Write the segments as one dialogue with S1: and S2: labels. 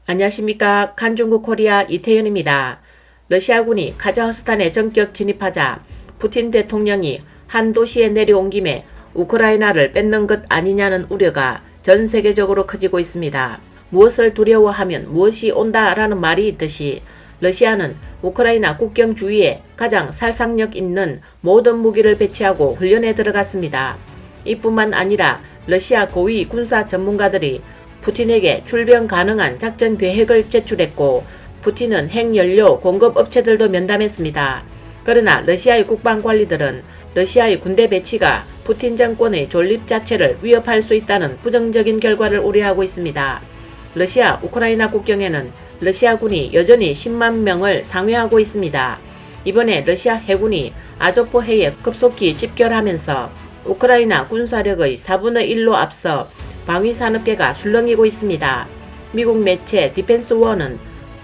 S1: 안녕하십니까. 칸중국 코리아 이태윤입니다. 러시아군이 카자흐스탄에 전격 진입하자 푸틴 대통령이 한 도시에 내려온 김에 우크라이나를 뺏는 것 아니냐는 우려가 전 세계적으로 커지고 있습니다. 무엇을 두려워하면 무엇이 온다라는 말이 있듯이 러시아는 우크라이나 국경 주위에 가장 살상력 있는 모든 무기를 배치하고 훈련에 들어갔습니다. 이뿐만 아니라 러시아 고위 군사 전문가들이 푸틴에게 출병 가능한 작전 계획을 제출했고 푸틴은 핵연료 공급 업체들도 면담했습니다. 그러나 러시아의 국방관리들은 러시아의 군대 배치가 푸틴 정권의 존립 자체를 위협할 수 있다는 부정적인 결과를 우려하고 있습니다. 러시아 우크라이나 국경에는 러시아군이 여전히 10만 명을 상회하고 있습니다. 이번에 러시아 해군이 아조포해에 급속히 집결하면서 우크라이나 군사력의 4분의 1로 앞서 방위산업계가 술렁이고 있습니다. 미국 매체 디펜스워는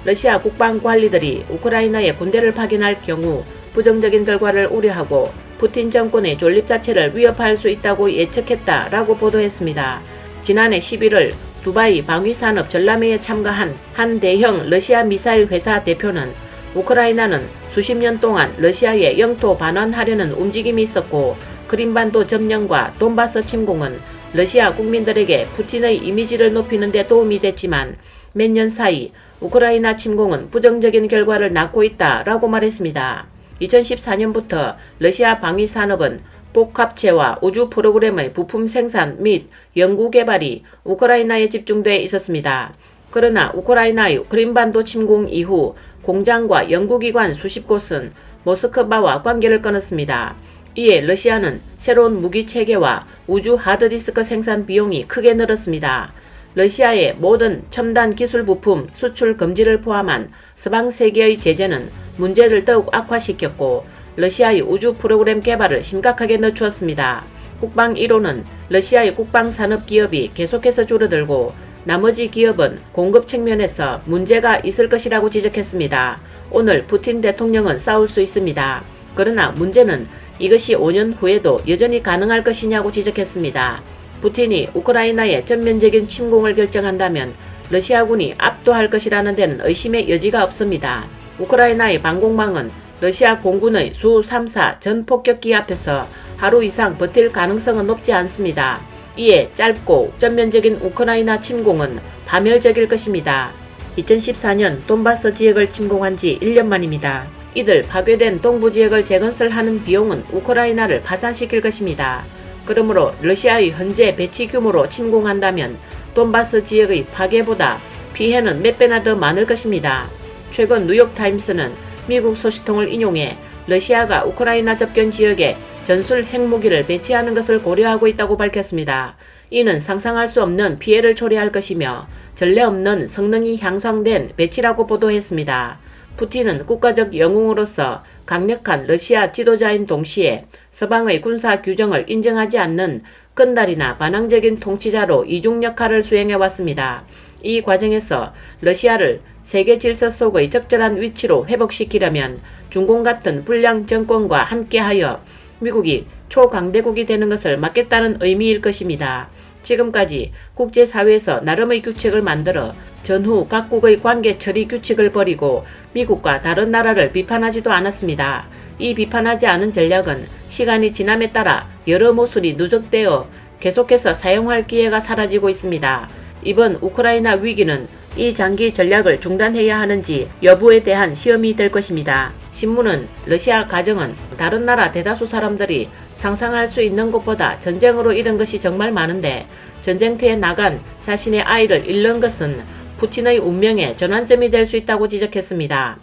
S1: 러시아 국방관리들이 우크라이나에 군대를 파견할 경우 부정적인 결과를 우려하고 푸틴 정권의 존립 자체를 위협할 수 있다고 예측했다라고 보도했습니다. 지난해 11월 두바이 방위산업 전람회에 참가한 한 대형 러시아 미사일 회사 대표는 우크라이나는 수십 년 동안 러시아에 영토 반환하려는 움직임이 있었고 크림반도 점령과 돈바스 침공은 러시아 국민들에게 푸틴의 이미지를 높이는 데 도움이 됐지만 몇 년 사이 우크라이나 침공은 부정적인 결과를 낳고 있다라고 말했습니다. 2014년부터 러시아 방위산업은 복합체와 우주 프로그램의 부품 생산 및 연구 개발이 우크라이나에 집중돼 있었습니다. 그러나 우크라이나의 크림반도 침공 이후 공장과 연구기관 수십 곳은 모스크바와 관계를 끊었습니다. 이에 러시아는 새로운 무기 체계와 우주 하드디스크 생산 비용이 크게 늘었습니다. 러시아의 모든 첨단 기술 부품 수출 금지를 포함한 서방 세계의 제재는 문제를 더욱 악화시켰고 러시아의 우주 프로그램 개발을 심각하게 늦추었습니다. 국방 1호는 러시아의 국방산업 기업이 계속해서 줄어들고 나머지 기업은 공급 측면에서 문제가 있을 것이라고 지적했습니다. 오늘 푸틴 대통령은 싸울 수 있습니다. 그러나 문제는 이것이 5년 후에도 여전히 가능할 것이냐고 지적했습니다. 푸틴이 우크라이나의 전면적인 침공을 결정한다면 러시아군이 압도할 것이라는 데는 의심의 여지가 없습니다. 우크라이나의 방공망은 러시아 공군의 수-3사 전폭격기 앞에서 하루 이상 버틸 가능성은 높지 않습니다. 이에 짧고 전면적인 우크라이나 침공은 파멸적일 것입니다. 2014년 돈바스 지역을 침공한 지 1년 만입니다. 이들 파괴된 동부 지역을 재건설하는 비용은 우크라이나를 파산시킬 것입니다. 그러므로 러시아의 현재 배치 규모로 침공한다면 돈바스 지역의 파괴보다 피해는 몇 배나 더 많을 것입니다. 최근 뉴욕타임스는 미국 소식통을 인용해 러시아가 우크라이나 접견 지역에 전술 핵무기를 배치하는 것을 고려하고 있다고 밝혔습니다. 이는 상상할 수 없는 피해를 초래할 것이며 전례 없는 성능이 향상된 배치라고 보도했습니다. 푸틴은 국가적 영웅으로서 강력한 러시아 지도자인 동시에 서방의 군사 규정을 인정하지 않는 건달이나 반항적인 통치자로 이중 역할을 수행해왔습니다. 이 과정에서 러시아를 세계 질서 속의 적절한 위치로 회복시키려면 중공 같은 불량 정권과 함께하여 미국이 초강대국이 되는 것을 막겠다는 의미일 것입니다. 지금까지 국제사회에서 나름의 규칙을 만들어 전후 각국의 관계 처리 규칙을 버리고 미국과 다른 나라를 비판하지도 않았습니다. 이 비판하지 않은 전략은 시간이 지남에 따라 여러 모순이 누적되어 계속해서 사용할 기회가 사라지고 있습니다. 이번 우크라이나 위기는 이 장기 전략을 중단해야 하는지 여부에 대한 시험이 될 것입니다. 신문은 러시아 가정은 다른 나라 대다수 사람들이 상상할 수 있는 것보다 전쟁으로 잃은 것이 정말 많은데 전쟁터에 나간 자신의 아이를 잃는 것은 푸틴의 운명의 전환점이 될 수 있다고 지적했습니다.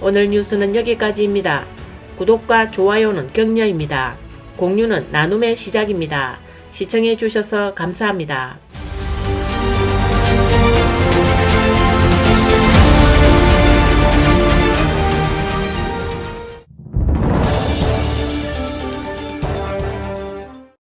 S1: 오늘 뉴스는 여기까지입니다. 구독과 좋아요는 격려입니다. 공유는 나눔의 시작입니다. 시청해 주셔서 감사합니다.